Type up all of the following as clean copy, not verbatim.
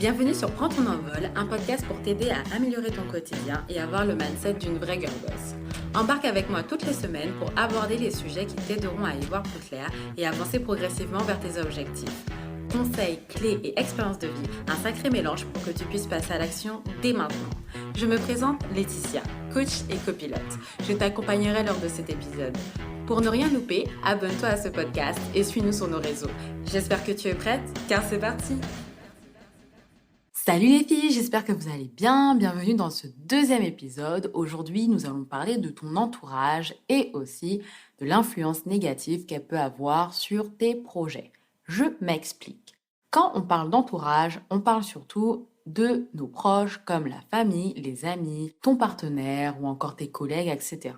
Bienvenue sur Prends ton envol, un podcast pour t'aider à améliorer ton quotidien et avoir le mindset d'une vraie girl boss. Embarque avec moi toutes les semaines pour aborder les sujets qui t'aideront à y voir plus clair et avancer progressivement vers tes objectifs. Conseils, clés et expériences de vie, un sacré mélange pour que tu puisses passer à l'action dès maintenant. Je me présente Laetitia, coach et copilote. Je t'accompagnerai lors de cet épisode. Pour ne rien louper, abonne-toi à ce podcast et suis-nous sur nos réseaux. J'espère que tu es prête, car c'est parti! Salut les filles, j'espère que vous allez bien. Bienvenue dans ce deuxième épisode. Aujourd'hui, nous allons parler de ton entourage et aussi de l'influence négative qu'elle peut avoir sur tes projets. Je m'explique. Quand on parle d'entourage, on parle surtout de nos proches comme la famille, les amis, ton partenaire ou encore tes collègues, etc.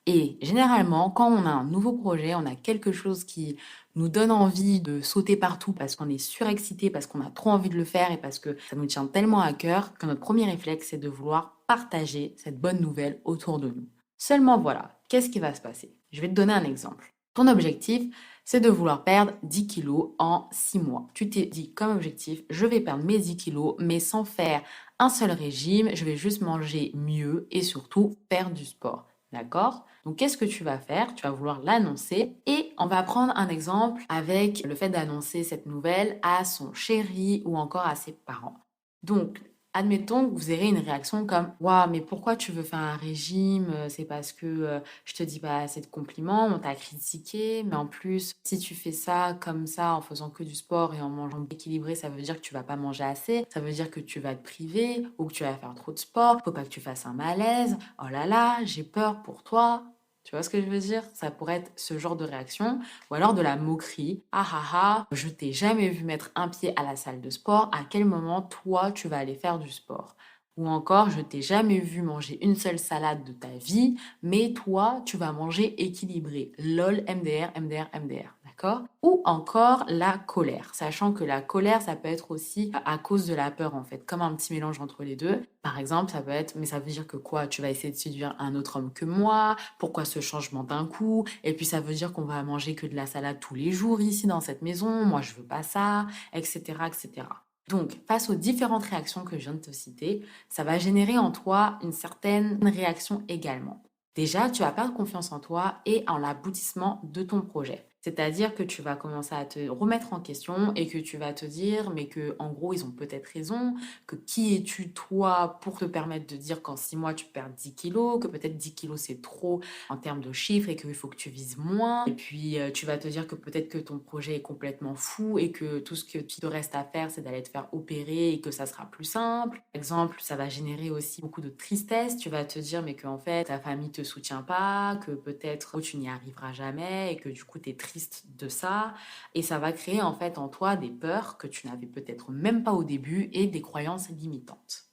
Et généralement, quand on a un nouveau projet, on a quelque chose qui nous donne envie de sauter partout parce qu'on est surexcité, parce qu'on a trop envie de le faire et parce que ça nous tient tellement à cœur que notre premier réflexe, c'est de vouloir partager cette bonne nouvelle autour de nous. Seulement voilà, qu'est-ce qui va se passer? Je vais te donner un exemple. Ton objectif, c'est de vouloir perdre 10 kilos en 6 mois. Tu t'es dit comme objectif, je vais perdre mes 10 kilos, mais sans faire un seul régime, je vais juste manger mieux et surtout faire du sport. D'accord? Donc, qu'est-ce que tu vas faire? Tu vas vouloir l'annoncer et on va prendre un exemple avec le fait d'annoncer cette nouvelle à son chéri ou encore à ses parents. Donc, admettons que vous aurez une réaction comme waouh, mais pourquoi tu veux faire un régime? C'est parce que je te dis pas assez de compliments, on t'a critiqué, mais en plus, si tu fais ça comme ça en faisant que du sport et en mangeant équilibré, ça veut dire que tu vas pas manger assez, ça veut dire que tu vas te priver ou que tu vas faire trop de sport, faut pas que tu fasses un malaise. Oh là là, j'ai peur pour toi. Tu vois ce que je veux dire? Ça pourrait être ce genre de réaction. Ou alors de la moquerie. Ah ah ah, je t'ai jamais vu mettre un pied à la salle de sport. À quel moment, toi, tu vas aller faire du sport? Ou encore, je t'ai jamais vu manger une seule salade de ta vie, mais toi, tu vas manger équilibré. LOL, MDR, MDR, MDR. D'accord? Ou encore la colère. Sachant que la colère, ça peut être aussi à cause de la peur, en fait. Comme un petit mélange entre les deux. Par exemple, ça peut être, mais ça veut dire que quoi? Tu vas essayer de séduire un autre homme que moi? Pourquoi ce changement d'un coup? Et puis ça veut dire qu'on va manger que de la salade tous les jours ici dans cette maison. Moi, je veux pas ça, etc., etc. Donc, face aux différentes réactions que je viens de te citer, ça va générer en toi une certaine réaction également. Déjà, tu vas perdre confiance en toi et en l'aboutissement de ton projet. C'est-à-dire que tu vas commencer à te remettre en question et que tu vas te dire, mais que en gros, ils ont peut-être raison, que qui es-tu toi pour te permettre de dire qu'en 6 mois, tu perds 10 kilos, que peut-être 10 kilos, c'est trop en termes de chiffres et qu'il faut que tu vises moins. Et puis, tu vas te dire que peut-être que ton projet est complètement fou et que tout ce que tu te reste à faire, c'est d'aller te faire opérer et que ça sera plus simple. Par exemple, ça va générer aussi beaucoup de tristesse. Tu vas te dire, mais qu'en fait, ta famille te soutient pas, que peut-être tu n'y arriveras jamais et que du coup, tu es triste de ça. Et ça va créer en fait en toi des peurs que tu n'avais peut-être même pas au début et des croyances limitantes.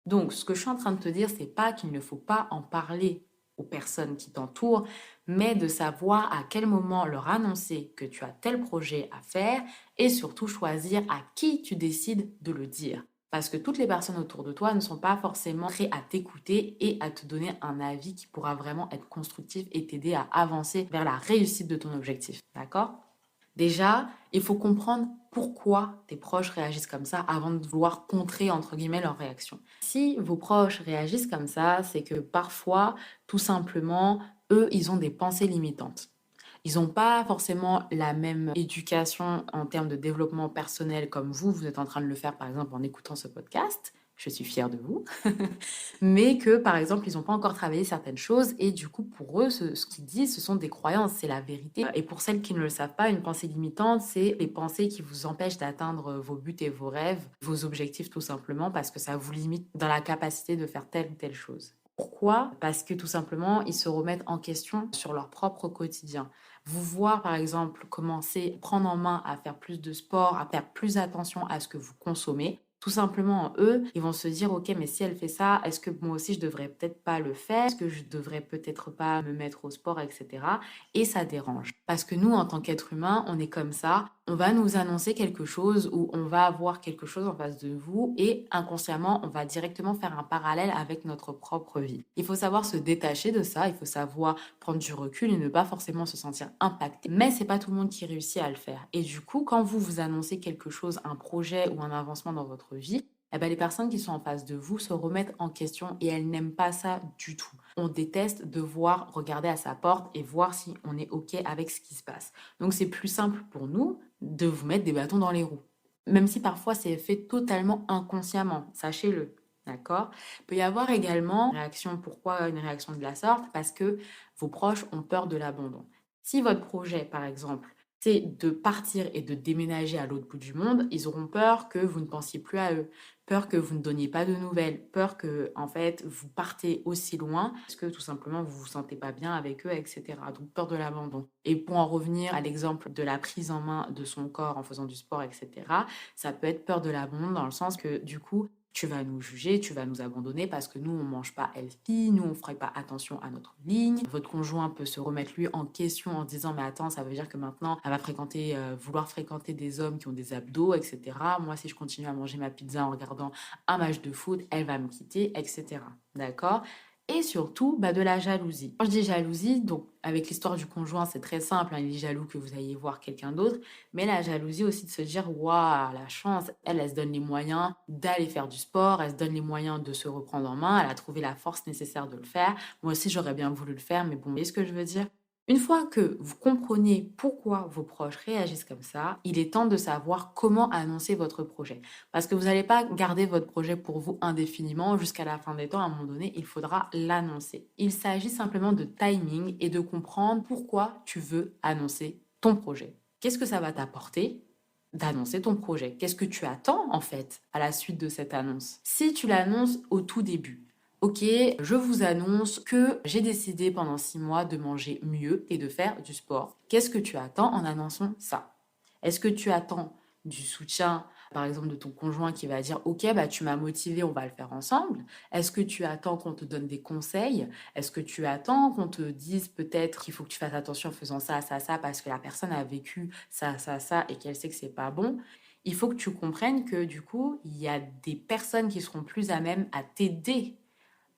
Donc, ce que je suis en train de te dire, c'est pas qu'il ne faut pas en parler aux personnes qui t'entourent, mais de savoir à quel moment leur annoncer que tu as tel projet à faire et surtout choisir à qui tu décides de le dire. Parce que toutes les personnes autour de toi ne sont pas forcément prêtes à t'écouter et à te donner un avis qui pourra vraiment être constructif et t'aider à avancer vers la réussite de ton objectif. D'accord? Déjà, il faut comprendre pourquoi tes proches réagissent comme ça avant de vouloir contrer, entre guillemets, leur réaction. Si vos proches réagissent comme ça, c'est que parfois, tout simplement, eux, ils ont des pensées limitantes. Ils n'ont pas forcément la même éducation en termes de développement personnel comme vous êtes en train de le faire, par exemple, en écoutant ce podcast. Je suis fière de vous. Mais que, par exemple, ils n'ont pas encore travaillé certaines choses et du coup, pour eux, ce qu'ils disent, ce sont des croyances, c'est la vérité. Et pour celles qui ne le savent pas, une pensée limitante, c'est les pensées qui vous empêchent d'atteindre vos buts et vos rêves, vos objectifs tout simplement, parce que ça vous limite dans la capacité de faire telle ou telle chose. Pourquoi? Parce que tout simplement, ils se remettent en question sur leur propre quotidien. Vous voir, par exemple, commencer à prendre en main à faire plus de sport, à faire plus attention à ce que vous consommez, tout simplement, eux, ils vont se dire, ok, mais si elle fait ça, est-ce que moi aussi je devrais peut-être pas le faire? Est-ce que je devrais peut-être pas me mettre au sport, etc. Et ça dérange. Parce que nous, en tant qu'être humain, on est comme ça. on va nous annoncer quelque chose ou on va avoir quelque chose en face de vous et inconsciemment, on va directement faire un parallèle avec notre propre vie. Il faut savoir se détacher de ça, il faut savoir prendre du recul et ne pas forcément se sentir impacté. Mais c'est pas tout le monde qui réussit à le faire. Et du coup, quand vous annoncez quelque chose, un projet ou un avancement dans votre vie, eh ben, les personnes qui sont en face de vous se remettent en question et elles n'aiment pas ça du tout. On déteste devoir regarder à sa porte et voir si on est OK avec ce qui se passe. Donc c'est plus simple pour nous de vous mettre des bâtons dans les roues. Même si parfois c'est fait totalement inconsciemment, sachez-le. D'accord? Il peut y avoir également une réaction. Pourquoi une réaction de la sorte? Parce que vos proches ont peur de l'abandon. Si votre projet, par exemple, c'est de partir et de déménager à l'autre bout du monde, ils auront peur que vous ne pensiez plus à eux, peur que vous ne donniez pas de nouvelles, peur que, en fait, vous partez aussi loin parce que tout simplement vous vous sentez pas bien avec eux, etc. Donc peur de l'abandon. Et pour en revenir à l'exemple de la prise en main de son corps en faisant du sport, etc., ça peut être peur de l'abandon dans le sens que du coup, tu vas nous juger, tu vas nous abandonner parce que nous, on mange pas healthy, nous, on ferait pas attention à notre ligne. Votre conjoint peut se remettre lui en question en se disant, mais attends, ça veut dire que maintenant, elle va vouloir fréquenter des hommes qui ont des abdos, etc. Moi, si je continue à manger ma pizza en regardant un match de foot, elle va me quitter, etc. D'accord? Et surtout, de la jalousie. Quand je dis jalousie, donc avec l'histoire du conjoint, c'est très simple, hein, il est jaloux que vous ayez voir quelqu'un d'autre, mais la jalousie aussi de se dire, waouh, la chance, elle se donne les moyens d'aller faire du sport, elle se donne les moyens de se reprendre en main, elle a trouvé la force nécessaire de le faire. Moi aussi, j'aurais bien voulu le faire, mais bon, vous voyez ce que je veux dire? Une fois que vous comprenez pourquoi vos proches réagissent comme ça, il est temps de savoir comment annoncer votre projet. Parce que vous n'allez pas garder votre projet pour vous indéfiniment jusqu'à la fin des temps. À un moment donné, il faudra l'annoncer. Il s'agit simplement de timing et de comprendre pourquoi tu veux annoncer ton projet. Qu'est-ce que ça va t'apporter d'annoncer ton projet? Qu'est-ce que tu attends en fait à la suite de cette annonce? Si tu l'annonces au tout début, ok, je vous annonce que j'ai décidé pendant 6 mois de manger mieux et de faire du sport. Qu'est-ce que tu attends en annonçant ça? Est-ce que tu attends du soutien, par exemple, de ton conjoint qui va dire, ok, tu m'as motivé, on va le faire ensemble? Est-ce que tu attends qu'on te donne des conseils? Est-ce que tu attends qu'on te dise peut-être qu'il faut que tu fasses attention en faisant ça, parce que la personne a vécu ça, et qu'elle sait que c'est pas bon? Il faut que tu comprennes que du coup, il y a des personnes qui seront plus à même à t'aider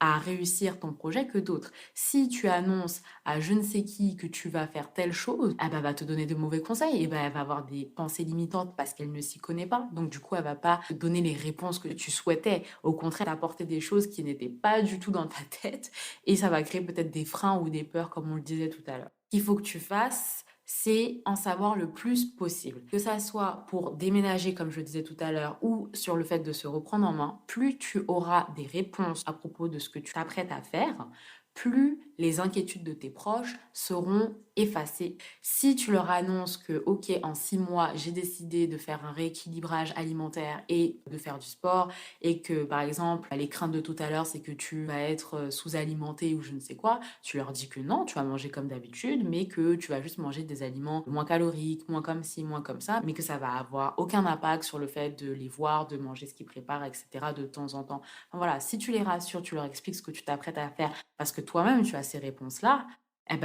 à réussir ton projet que d'autres. Si tu annonces à je ne sais qui que tu vas faire telle chose, elle va te donner de mauvais conseils et elle va avoir des pensées limitantes parce qu'elle ne s'y connaît pas. Donc du coup, elle va pas te donner les réponses que tu souhaitais. Au contraire, t'apporter des choses qui n'étaient pas du tout dans ta tête et ça va créer peut-être des freins ou des peurs comme on le disait tout à l'heure. Ce qu'il faut que tu fasses, c'est en savoir le plus possible. Que ça soit pour déménager, comme je disais tout à l'heure, ou sur le fait de se reprendre en main, plus tu auras des réponses à propos de ce que tu t'apprêtes à faire, plus les inquiétudes de tes proches seront effacées. Si tu leur annonces que, ok, en 6 mois, j'ai décidé de faire un rééquilibrage alimentaire et de faire du sport, et que, par exemple, les craintes de tout à l'heure, c'est que tu vas être sous-alimenté ou je ne sais quoi, tu leur dis que non, tu vas manger comme d'habitude, mais que tu vas juste manger des aliments moins caloriques, moins comme ci, moins comme ça, mais que ça va avoir aucun impact sur le fait de les voir, de manger ce qu'ils préparent, etc. de temps en temps. Donc voilà, si tu les rassures, tu leur expliques ce que tu t'apprêtes à faire, parce que toi-même, tu as ces réponses-là,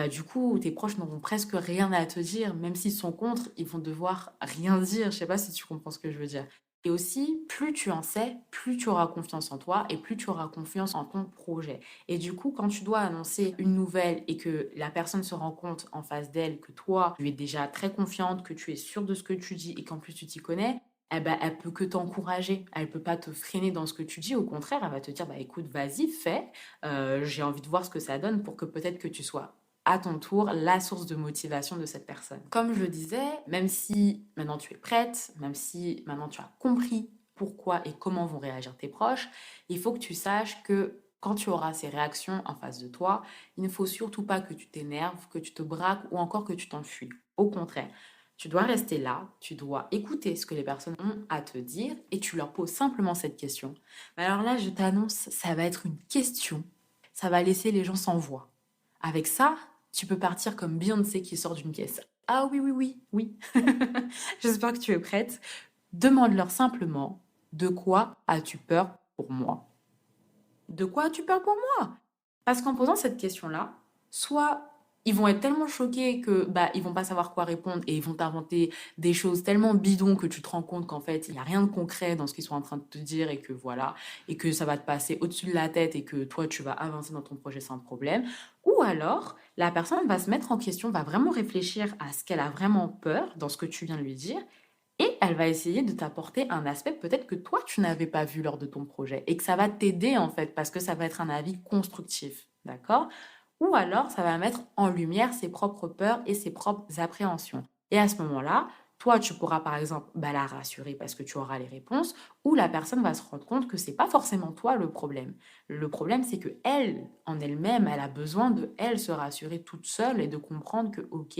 du coup, tes proches n'auront presque rien à te dire. Même s'ils sont contre, ils vont devoir rien dire. Je sais pas si tu comprends ce que je veux dire. Et aussi, plus tu en sais, plus tu auras confiance en toi et plus tu auras confiance en ton projet. Et du coup, quand tu dois annoncer une nouvelle et que la personne se rend compte en face d'elle que toi, tu es déjà très confiante, que tu es sûre de ce que tu dis et qu'en plus tu t'y connais, elle peut que t'encourager. Elle peut pas te freiner dans ce que tu dis. Au contraire, elle va te dire, écoute, vas-y, fais. J'ai envie de voir ce que ça donne pour que peut-être que tu sois à ton tour la source de motivation de cette personne. Comme je le disais, même si maintenant tu es prête, même si maintenant tu as compris pourquoi et comment vont réagir tes proches, il faut que tu saches que quand tu auras ces réactions en face de toi, il ne faut surtout pas que tu t'énerves, que tu te braques ou encore que tu t'enfuis. Au contraire, tu dois rester là, tu dois écouter ce que les personnes ont à te dire et tu leur poses simplement cette question. Mais alors là, je t'annonce, ça va être une question. Ça va laisser les gens sans voix. Avec ça, tu peux partir comme Beyoncé qui sort d'une pièce. Ah oui, oui, oui, oui. J'espère que tu es prête. Demande-leur simplement, de quoi as-tu peur pour moi? De quoi as-tu peur pour moi? Parce qu'en posant cette question-là, soit ils vont être tellement choqués que ils vont pas savoir quoi répondre et ils vont t'inventer des choses tellement bidons que tu te rends compte qu'en fait, il y a rien de concret dans ce qu'ils sont en train de te dire et que voilà, et que ça va te passer au-dessus de la tête et que toi, tu vas avancer dans ton projet sans problème. Ou alors, la personne va se mettre en question, va vraiment réfléchir à ce qu'elle a vraiment peur dans ce que tu viens de lui dire et elle va essayer de t'apporter un aspect peut-être que toi, tu n'avais pas vu lors de ton projet et que ça va t'aider en fait parce que ça va être un avis constructif. D'accord? Ou alors, ça va mettre en lumière ses propres peurs et ses propres appréhensions. Et à ce moment-là, toi, tu pourras par exemple la rassurer parce que tu auras les réponses, ou la personne va se rendre compte que c'est pas forcément toi le problème. Le problème, c'est que elle, en elle-même, elle a besoin de elle se rassurer toute seule et de comprendre que ok,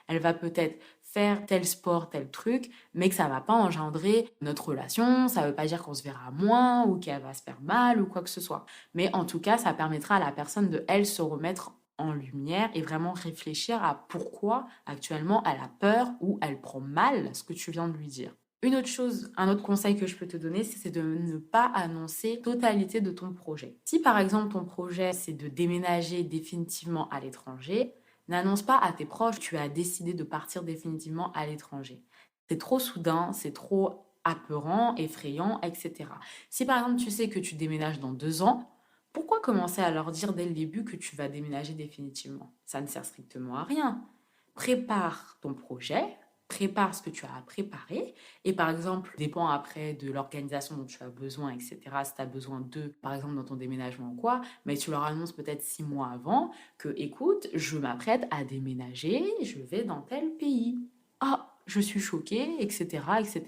elle va peut-être faire tel sport, tel truc, mais que ça va pas engendrer notre relation, ça veut pas dire qu'on se verra moins ou qu'elle va se faire mal ou quoi que ce soit. Mais en tout cas, ça permettra à la personne de, elle, se remettre en lumière et vraiment réfléchir à pourquoi actuellement elle a peur ou elle prend mal ce que tu viens de lui dire. Une autre chose, un autre conseil que je peux te donner, c'est de ne pas annoncer totalité de ton projet. Si par exemple ton projet c'est de déménager définitivement à l'étranger, n'annonce pas à tes proches que tu as décidé de partir définitivement à l'étranger. C'est trop soudain, c'est trop apeurant, effrayant, etc. Si par exemple tu sais que tu déménages dans 2 ans, pourquoi commencer à leur dire dès le début que tu vas déménager définitivement? Ça ne sert strictement à rien. Prépare ton projet, prépare ce que tu as à préparer et par exemple, dépend après de l'organisation dont tu as besoin, etc. Si tu as besoin d'eux, par exemple dans ton déménagement ou quoi, mais tu leur annonces peut-être 6 mois avant que, écoute, je m'apprête à déménager, je vais dans tel pays. Ah, je suis choquée, etc., etc.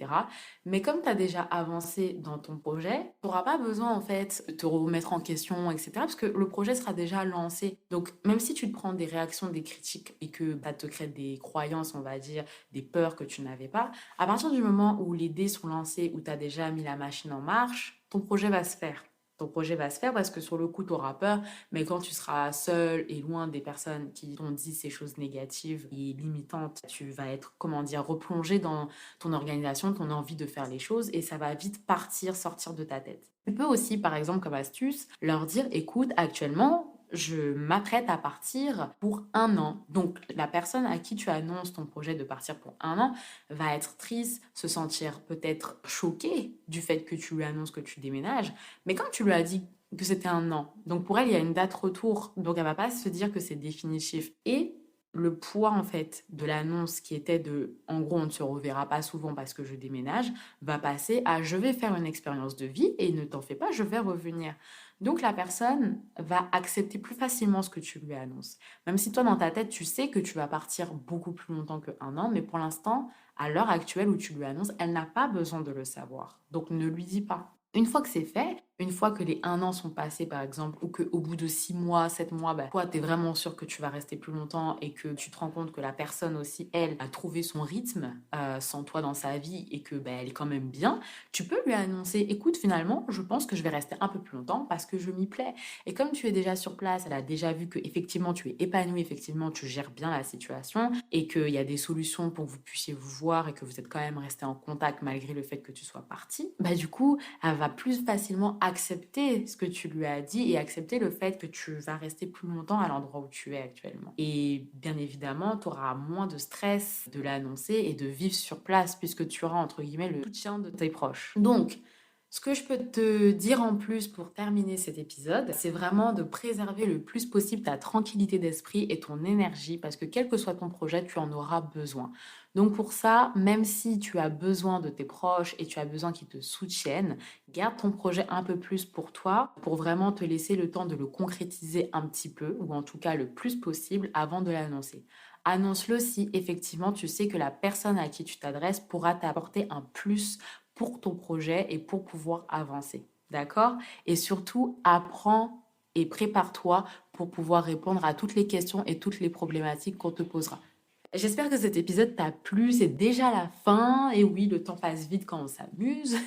Mais comme tu as déjà avancé dans ton projet, tu n'auras pas besoin en fait de te remettre en question, etc. Parce que le projet sera déjà lancé. Donc même si tu te prends des réactions, des critiques et que ça te crée des croyances, on va dire, des peurs que tu n'avais pas, à partir du moment où les dés sont lancés, où tu as déjà mis la machine en marche, ton projet va se faire. Ton projet va se faire parce que sur le coup, tu auras peur, mais quand tu seras seul et loin des personnes qui t'ont dit ces choses négatives et limitantes, tu vas être, comment dire, replongé dans ton organisation, ton envie de faire les choses et ça va vite partir, sortir de ta tête. Tu peux aussi, par exemple, comme astuce, leur dire, écoute, actuellement, je m'apprête à partir pour 1 an. Donc, la personne à qui tu annonces ton projet de partir pour 1 an va être triste, se sentir peut-être choquée du fait que tu lui annonces que tu déménages. Mais quand tu lui as dit que c'était 1 an, donc pour elle, il y a une date retour. Donc, elle va pas se dire que c'est définitif. Et le poids en fait de l'annonce qui était de en gros on ne se reverra pas souvent parce que je déménage va passer à je vais faire une expérience de vie et ne t'en fais pas, je vais revenir. Donc la personne va accepter plus facilement ce que tu lui annonces. Même si toi dans ta tête tu sais que tu vas partir beaucoup plus longtemps que 1 an, mais pour l'instant, à l'heure actuelle où tu lui annonces, elle n'a pas besoin de le savoir. Donc ne lui dis pas. Une fois que c'est fait, une fois que les 1 an sont passés, par exemple, ou qu'au bout de 6 mois, 7 mois, toi, tu es vraiment sûr que tu vas rester plus longtemps et que tu te rends compte que la personne aussi, elle, a trouvé son rythme sans toi dans sa vie et que elle est quand même bien, tu peux lui annoncer, écoute, finalement, je pense que je vais rester un peu plus longtemps parce que je m'y plais. Et comme tu es déjà sur place, elle a déjà vu que effectivement tu es épanoui, effectivement tu gères bien la situation et qu'il y a des solutions pour que vous puissiez vous voir et que vous êtes quand même resté en contact malgré le fait que tu sois parti, du coup, elle va plus facilement accepter ce que tu lui as dit et accepter le fait que tu vas rester plus longtemps à l'endroit où tu es actuellement. Et bien évidemment, tu auras moins de stress de l'annoncer et de vivre sur place puisque tu auras entre guillemets le soutien de tes proches. Donc, ce que je peux te dire en plus pour terminer cet épisode, c'est vraiment de préserver le plus possible ta tranquillité d'esprit et ton énergie parce que quel que soit ton projet, tu en auras besoin. Donc pour ça, même si tu as besoin de tes proches et tu as besoin qu'ils te soutiennent, garde ton projet un peu plus pour toi pour vraiment te laisser le temps de le concrétiser un petit peu ou en tout cas le plus possible avant de l'annoncer. Annonce-le si effectivement tu sais que la personne à qui tu t'adresses pourra t'apporter un plus pour ton projet et pour pouvoir avancer. D'accord? Et surtout, apprends et prépare-toi pour pouvoir répondre à toutes les questions et toutes les problématiques qu'on te posera. J'espère que cet épisode t'a plu, c'est déjà la fin. Et oui, le temps passe vite quand on s'amuse.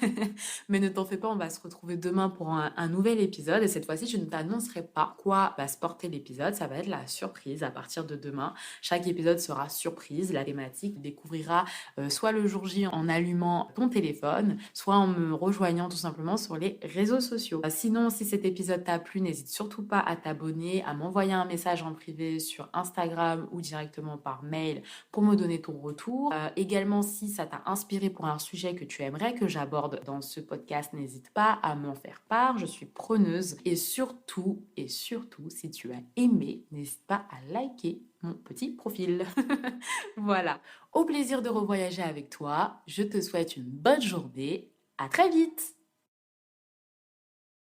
Mais ne t'en fais pas, on va se retrouver demain pour un nouvel épisode. Et cette fois-ci, je ne t'annoncerai pas quoi va se porter l'épisode. Ça va être la surprise à partir de demain. Chaque épisode sera surprise. La thématique, tu découvriras soit le jour J en allumant ton téléphone, soit en me rejoignant tout simplement sur les réseaux sociaux. Sinon, si cet épisode t'a plu, n'hésite surtout pas à t'abonner, à m'envoyer un message en privé sur Instagram ou directement par mail pour me donner ton retour. Également, si ça t'a inspiré pour un sujet que tu aimerais que j'aborde dans ce podcast, n'hésite pas à m'en faire part. Je suis preneuse. Et surtout, si tu as aimé, n'hésite pas à liker mon petit profil. Voilà. Au plaisir de revoyager avec toi. Je te souhaite une bonne journée. À très vite!